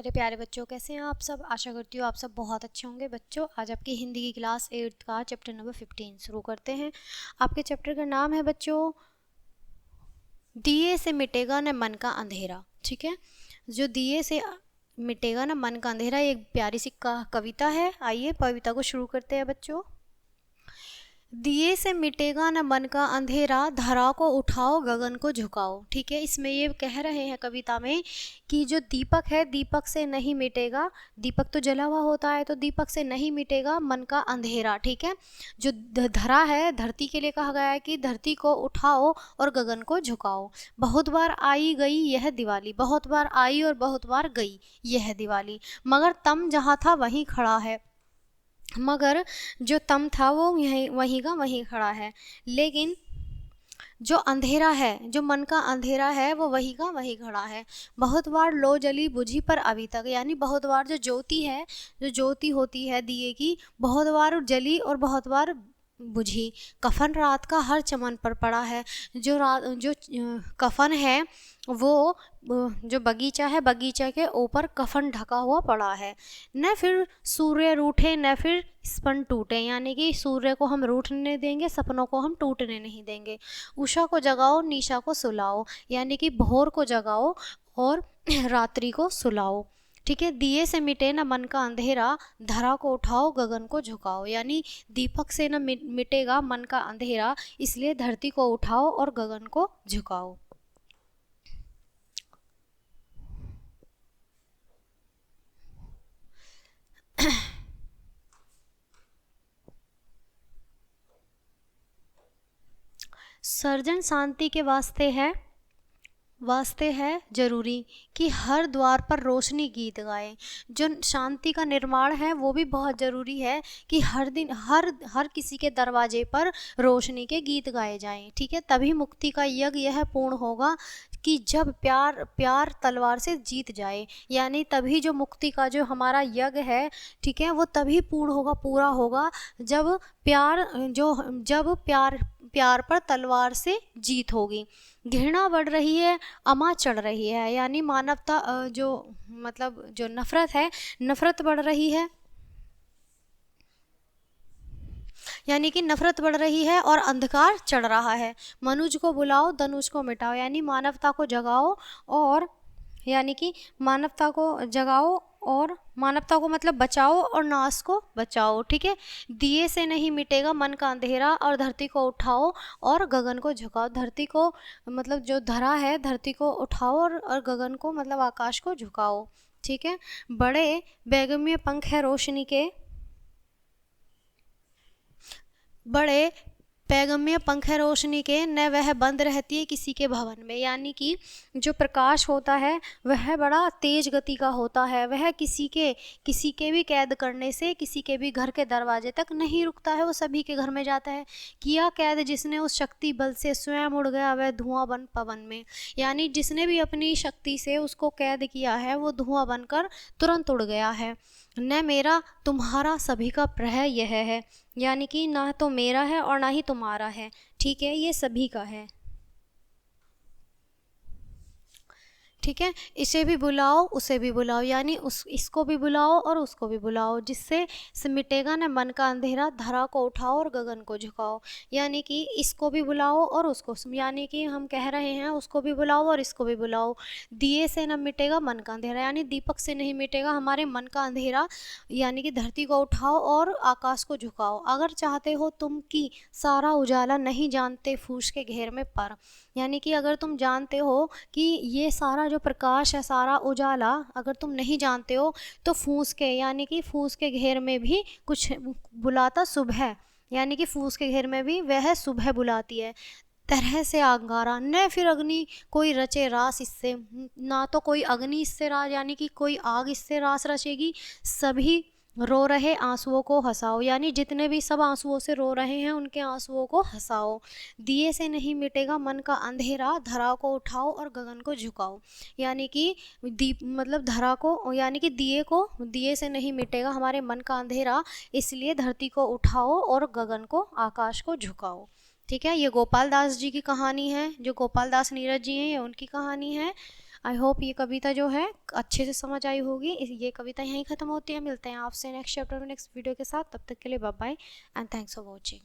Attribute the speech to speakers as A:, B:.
A: मेरे प्यारे बच्चों, कैसे हैं आप सब। आशा करती हूँ आप सब बहुत अच्छे होंगे। बच्चों, आज आपकी हिंदी की क्लास 8th का चैप्टर नंबर 15 शुरू करते हैं। आपके चैप्टर का नाम है बच्चों, दिए से मिटेगा न मन का अंधेरा। ठीक है, जो दिए से मिटेगा न मन का अंधेरा, ये एक प्यारी सी कविता है। आइए कविता को शुरू करते हैं बच्चों। दिए से मिटेगा न मन का अंधेरा, धरा को उठाओ गगन को झुकाओ। ठीक है, इसमें ये कह रहे हैं कविता में कि जो दीपक है, दीपक से नहीं मिटेगा, दीपक तो जला हुआ होता है, तो दीपक से नहीं मिटेगा मन का अंधेरा। ठीक है, जो धरा है, धरती के लिए कहा गया है कि धरती को उठाओ और गगन को झुकाओ। बहुत बार आई गई यह दिवाली, बहुत बार आई और बहुत बार गई यह दिवाली, मगर तम जहाँ था वहीं खड़ा है। मगर जो तम था वो वहीं का वहीं खड़ा है, लेकिन जो अंधेरा है, जो मन का अंधेरा है, वो वहीं का वहीं खड़ा है। बहुत बार लो जली बुझी पर अभी तक, यानी बहुत बार जो ज्योति है, जो ज्योति होती है दिए की, बहुत बार जली और बहुत बार बुझी। कफन रात का हर चमन पर पड़ा है, जो कफन है वो, जो बगीचा है, बगीचा के ऊपर कफन ढका हुआ पड़ा है। न फिर सूर्य रूठे न फिर स्पन टूटे, यानी कि सूर्य को हम रूठने देंगे, सपनों को हम टूटने नहीं देंगे। उषा को जगाओ निशा को सुलाओ, यानी कि भोर को जगाओ और रात्रि को सुलाओ। ठीक है, दिए से मिटे न मन का अंधेरा, धरा को उठाओ गगन को झुकाओ, यानी दीपक से न मिटेगा मन का अंधेरा, इसलिए धरती को उठाओ और गगन को झुकाओ। सर्जन शांति के वास्ते है जरूरी कि हर द्वार पर रोशनी गीत गाए। जो शांति का निर्माण है वो भी बहुत ज़रूरी है कि हर दिन हर किसी के दरवाजे पर रोशनी के गीत गाए जाएं। ठीक है, तभी मुक्ति का यज्ञ यह पूर्ण होगा कि जब प्यार तलवार से जीत जाए, यानी तभी जो मुक्ति का जो हमारा यज्ञ है, ठीक है, वो तभी पूर्ण होगा, पूरा होगा जब प्यार पर तलवार से जीत होगी। घृणा बढ़ रही है, अमा चढ़ रही है, यानी मानवता जो नफरत है, नफरत बढ़ रही है, यानी कि नफरत बढ़ रही है और अंधकार चढ़ रहा है। मनुज को बुलाओ धनुष को मिटाओ, यानी मानवता को जगाओ और यानी कि मानवता को जगाओ और मानवता को मतलब बचाओ और नाश को बचाओ। ठीक है, दिए से नहीं मिटेगा मन का अंधेरा, और धरती को उठाओ और गगन को झुकाओ। धरती को मतलब जो धरा है, धरती को उठाओ और गगन को मतलब आकाश को झुकाओ। ठीक है, बड़े बैगम्य पंख है रोशनी के, बड़े पैगम्य पंख है रोशनी के, न वह बंद रहती है किसी के भवन में, यानी कि जो प्रकाश होता है वह बड़ा तेज गति का होता है, वह किसी के भी कैद करने से किसी के भी घर के दरवाजे तक नहीं रुकता है, वो सभी के घर में जाता है। किया कैद जिसने उस शक्ति बल से, स्वयं उड़ गया वह धुआं बन पवन में, यानी जिसने भी अपनी शक्ति से उसको कैद किया है वो धुआं बनकर तुरंत उड़ गया है। न मेरा तुम्हारा सभी का प्रह यह है, यानी कि ना तो मेरा है और ना ही तुम्हारा है। ठीक है, ये सभी का है। ठीक है, इसे भी बुलाओ उसे भी बुलाओ, यानी इसको भी बुलाओ और उसको भी बुलाओ, जिससे मिटेगा न मन का अंधेरा, धरा को उठाओ और गगन को झुकाओ, यानी कि इसको भी बुलाओ और उसको, यानी कि हम कह रहे हैं उसको भी बुलाओ और इसको भी बुलाओ। दिए से न मिटेगा मन का अंधेरा, यानी दीपक से नहीं मिटेगा हमारे मन का अंधेरा, यानी कि धरती को उठाओ और आकाश को झुकाओ। अगर चाहते हो तुम कि सारा उजाला, नहीं जानते फूस के घेर में पर, यानी कि अगर तुम जानते हो कि ये सारा जो प्रकाश है, सारा उजाला अगर तुम नहीं जानते हो, तो फूस के, यानी कि फूस के घेर में भी कुछ बुलाता सुबह, यानी कि फूस के घेर में भी वह सुबह बुलाती है। तरह से अंगारा न फिर अग्नि कोई रचे रास इससे, ना तो कोई अग्नि इससे रास, यानी कि कोई आग इससे रास रचेगी। सभी रो रहे आंसुओं को हंसाओ, यानी जितने भी सब आंसुओं से रो रहे हैं उनके आंसुओं को हंसाओ। दिए से नहीं मिटेगा मन का अंधेरा, धरा को उठाओ और गगन को झुकाओ, यानी कि दीप मतलब धरा को, यानी कि दिए से नहीं मिटेगा हमारे मन का अंधेरा, इसलिए धरती को उठाओ और गगन को, आकाश को झुकाओ। ठीक है, ये गोपाल दास जी की कहानी है, जो गोपाल दास नीरज जी हैं, ये उनकी कहानी है। आई होप ये कविता जो है अच्छे से समझ आई होगी। ये कविता यहीं ख़त्म होती है। मिलते हैं आपसे नेक्स्ट चैप्टर में नेक्स्ट वीडियो के साथ। तब तक के लिए bye bye and thanks for watching.